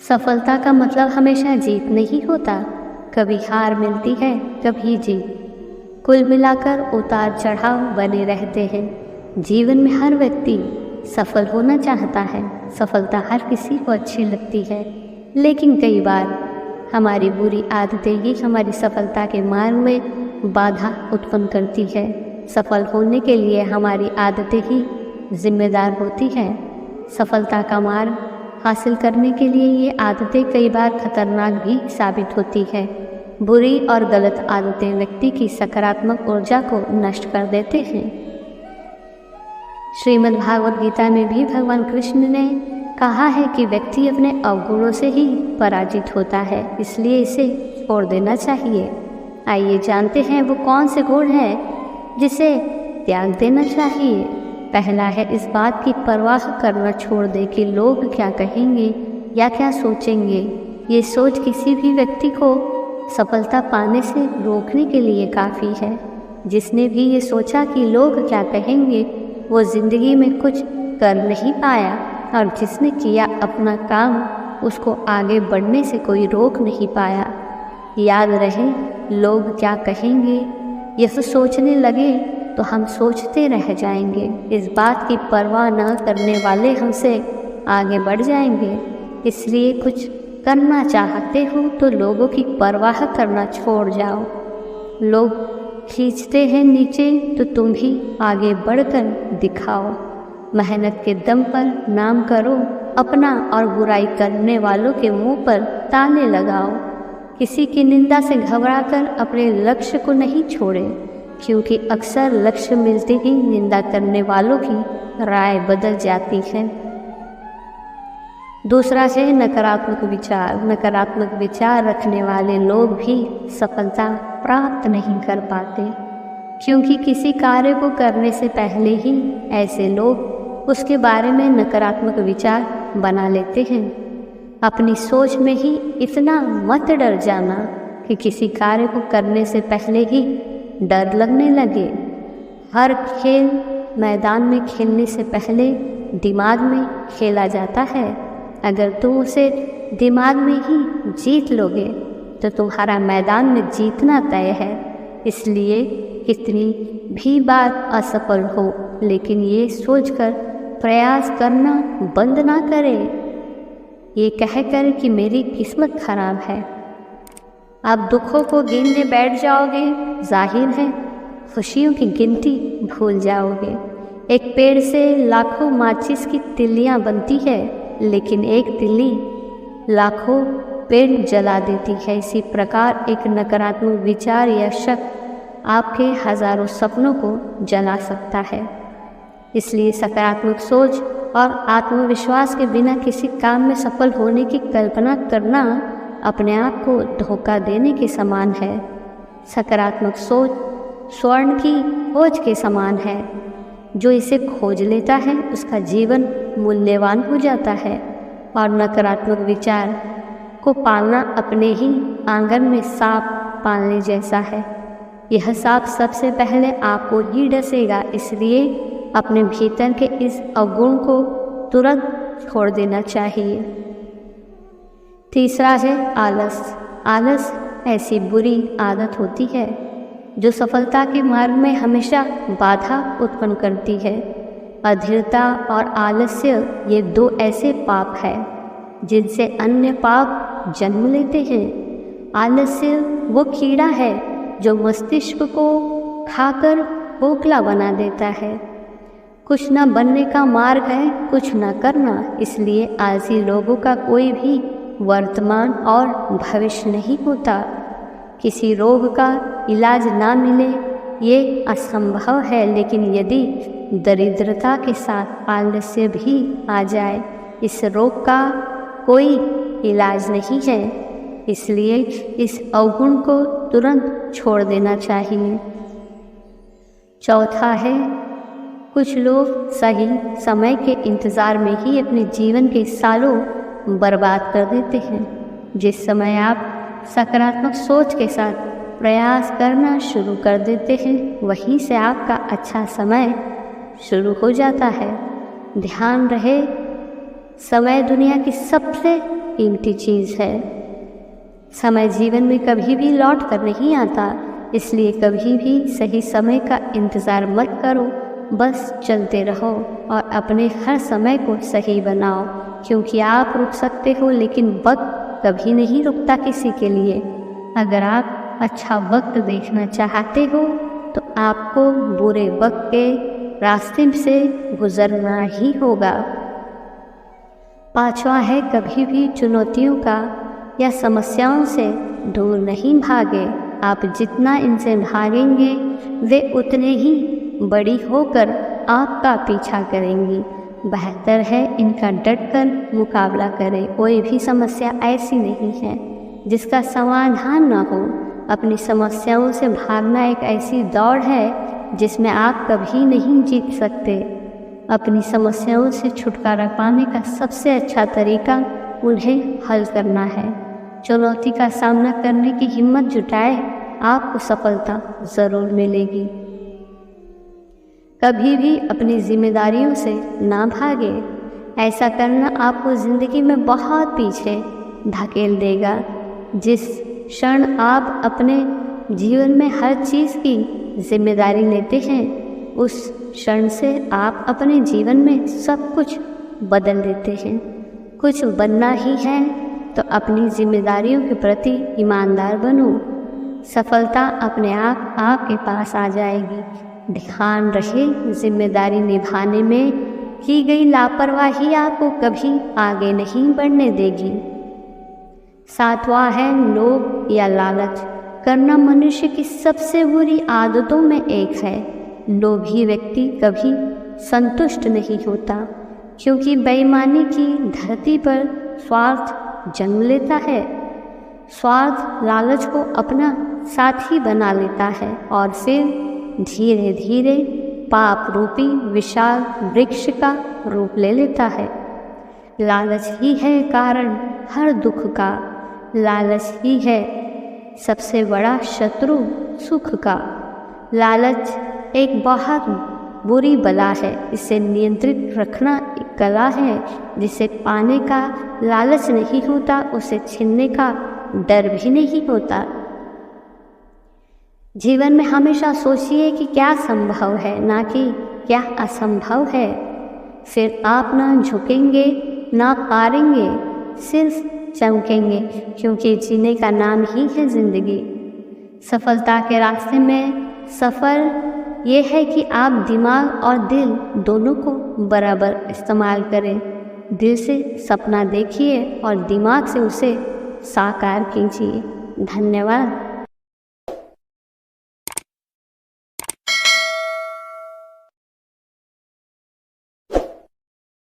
सफलता का मतलब हमेशा जीत नहीं होता, कभी हार मिलती है, कभी जीत। कुल मिलाकर उतार चढ़ाव बने रहते हैं। जीवन में हर व्यक्ति सफल होना चाहता है। सफलता हर किसी को अच्छी लगती है, लेकिन कई बार हमारी बुरी आदतें ही हमारी सफलता के मार्ग में बाधा उत्पन्न करती है। सफल होने के लिए हमारी आदतें ही जिम्मेदार होती हैं। सफलता का मार्ग हासिल करने के लिए ये आदतें कई बार खतरनाक भी साबित होती है। बुरी और गलत आदतें व्यक्ति की सकारात्मक ऊर्जा को नष्ट कर देते हैं। श्रीमद् भागवत गीता में भी भगवान कृष्ण ने कहा है कि व्यक्ति अपने अवगुणों से ही पराजित होता है, इसलिए इसे छोड़ देना चाहिए। आइए जानते हैं वो कौन से गुण हैं जिसे त्याग देना चाहिए। पहला है इस बात की परवाह करना छोड़ दे कि लोग क्या कहेंगे या क्या सोचेंगे। ये सोच किसी भी व्यक्ति को सफलता पाने से रोकने के लिए काफ़ी है। जिसने भी ये सोचा कि लोग क्या कहेंगे, वो ज़िंदगी में कुछ कर नहीं पाया, और जिसने किया अपना काम, उसको आगे बढ़ने से कोई रोक नहीं पाया। याद रहे, लोग क्या कहेंगे यह सोचने लगे तो हम सोचते रह जाएंगे। इस बात की परवाह न करने वाले हमसे आगे बढ़ जाएंगे। इसलिए कुछ करना चाहते हो तो लोगों की परवाह करना छोड़ जाओ। लोग खींचते हैं नीचे तो तुम भी आगे बढ़कर दिखाओ। मेहनत के दम पर नाम करो अपना, और बुराई करने वालों के मुंह पर ताने लगाओ। किसी की निंदा से घबराकर अपने लक्ष्य को नहीं छोड़ें, क्योंकि अक्सर लक्ष्य मिलते ही निंदा करने वालों की राय बदल जाती है। दूसरा है नकारात्मक विचार। नकारात्मक विचार रखने वाले लोग भी सफलता प्राप्त नहीं कर पाते, क्योंकि किसी कार्य को करने से पहले ही ऐसे लोग उसके बारे में नकारात्मक विचार बना लेते हैं। अपनी सोच में ही इतना मत डर जाना कि किसी कार्य को करने से पहले ही डर लगने लगे। हर खेल मैदान में खेलने से पहले दिमाग में खेला जाता है। अगर तुम उसे दिमाग में ही जीत लोगे तो तुम्हारा मैदान में जीतना तय है। इसलिए कितनी भी बार असफल हो, लेकिन ये सोचकर प्रयास करना बंद ना करें, ये कहकर कि मेरी किस्मत खराब है। आप दुखों को गिनने बैठ जाओगे, जाहिर है खुशियों की गिनती भूल जाओगे। एक पेड़ से लाखों माचिस की तिल्लियाँ बनती है, लेकिन एक तिल्ली लाखों पेड़ जला देती है। इसी प्रकार एक नकारात्मक विचार या शक आपके हजारों सपनों को जला सकता है। इसलिए सकारात्मक सोच और आत्मविश्वास के बिना किसी काम में सफल होने की कल्पना करना अपने आप को धोखा देने के समान है। सकारात्मक सोच स्वर्ण की खोज के समान है। जो इसे खोज लेता है उसका जीवन मूल्यवान हो जाता है, और नकारात्मक विचार को पालना अपने ही आंगन में सांप पालने जैसा है। यह सांप सबसे पहले आपको ही डसेगा, इसलिए अपने भीतर के इस अवगुण को तुरंत छोड़ देना चाहिए। तीसरा है आलस। आलस ऐसी बुरी आदत होती है जो सफलता के मार्ग में हमेशा बाधा उत्पन्न करती है। अधीरता और आलस्य ये दो ऐसे पाप हैं जिनसे अन्य पाप जन्म लेते हैं। आलस्य वो कीड़ा है जो मस्तिष्क को खाकर खोखला बना देता है। कुछ न बनने का मार्ग है कुछ न करना, इसलिए आलसी लोगों का कोई भी वर्तमान और भविष्य नहीं होता। किसी रोग का इलाज ना मिले ये असंभव है, लेकिन यदि दरिद्रता के साथ आलस्य भी आ जाए, इस रोग का कोई इलाज नहीं है। इसलिए इस अवगुण को तुरंत छोड़ देना चाहिए। चौथा है कुछ लोग सही समय के इंतज़ार में ही अपने जीवन के सालों बर्बाद कर देते हैं। जिस समय आप सकारात्मक सोच के साथ प्रयास करना शुरू कर देते हैं, वहीं से आपका अच्छा समय शुरू हो जाता है। ध्यान रहे, समय दुनिया की सबसे कीमती चीज़ है। समय जीवन में कभी भी लौट कर नहीं आता, इसलिए कभी भी सही समय का इंतज़ार मत करो, बस चलते रहो और अपने हर समय को सही बनाओ, क्योंकि आप रुक सकते हो लेकिन वक्त कभी नहीं रुकता किसी के लिए। अगर आप अच्छा वक्त देखना चाहते हो तो आपको बुरे वक्त के रास्ते से गुजरना ही होगा। पांचवा है, कभी भी चुनौतियों का या समस्याओं से दूर नहीं भागे। आप जितना इनसे भागेंगे वे उतने ही बड़ी होकर आपका पीछा करेंगी। बेहतर है इनका डटकर मुकाबला करें। कोई भी समस्या ऐसी नहीं है जिसका समाधान न हो। अपनी समस्याओं से भागना एक ऐसी दौड़ है जिसमें आप कभी नहीं जीत सकते। अपनी समस्याओं से छुटकारा पाने का सबसे अच्छा तरीका उन्हें हल करना है। चुनौती का सामना करने की हिम्मत जुटाए, आपको सफलता ज़रूर मिलेगी। कभी भी अपनी जिम्मेदारियों से ना भागे। ऐसा करना आपको ज़िंदगी में बहुत पीछे धकेल देगा। जिस क्षण आप अपने जीवन में हर चीज़ की जिम्मेदारी लेते हैं, उस क्षण से आप अपने जीवन में सब कुछ बदल देते हैं। कुछ बनना ही है तो अपनी जिम्मेदारियों के प्रति ईमानदार बनो। सफलता अपने आप आपके पास आ जाएगी। ध्यान रहे, जिम्मेदारी निभाने में की गई लापरवाही आपको कभी आगे नहीं बढ़ने देगी। सातवां है, लोभ या लालच करना मनुष्य की सबसे बुरी आदतों में एक है। लोभी व्यक्ति कभी संतुष्ट नहीं होता, क्योंकि बेईमानी की धरती पर स्वार्थ जन्म लेता है। स्वार्थ लालच को अपना साथी बना लेता है और फिर धीरे धीरे पाप रूपी विशाल वृक्ष का रूप ले लेता है। लालच ही है कारण हर दुख का। लालच ही है सबसे बड़ा शत्रु सुख का। लालच एक बहुत बुरी बला है। इसे नियंत्रित रखना एक कला है। जिसे पाने का लालच नहीं होता, उसे छीनने का डर भी नहीं होता। जीवन में हमेशा सोचिए कि क्या संभव है, ना कि क्या असंभव है। फिर आप ना झुकेंगे ना हारेंगे, सिर्फ चमकेंगे, क्योंकि जीने का नाम ही है ज़िंदगी। सफलता के रास्ते में सफ़र ये है कि आप दिमाग और दिल दोनों को बराबर इस्तेमाल करें। दिल से सपना देखिए और दिमाग से उसे साकार कीजिए। धन्यवाद।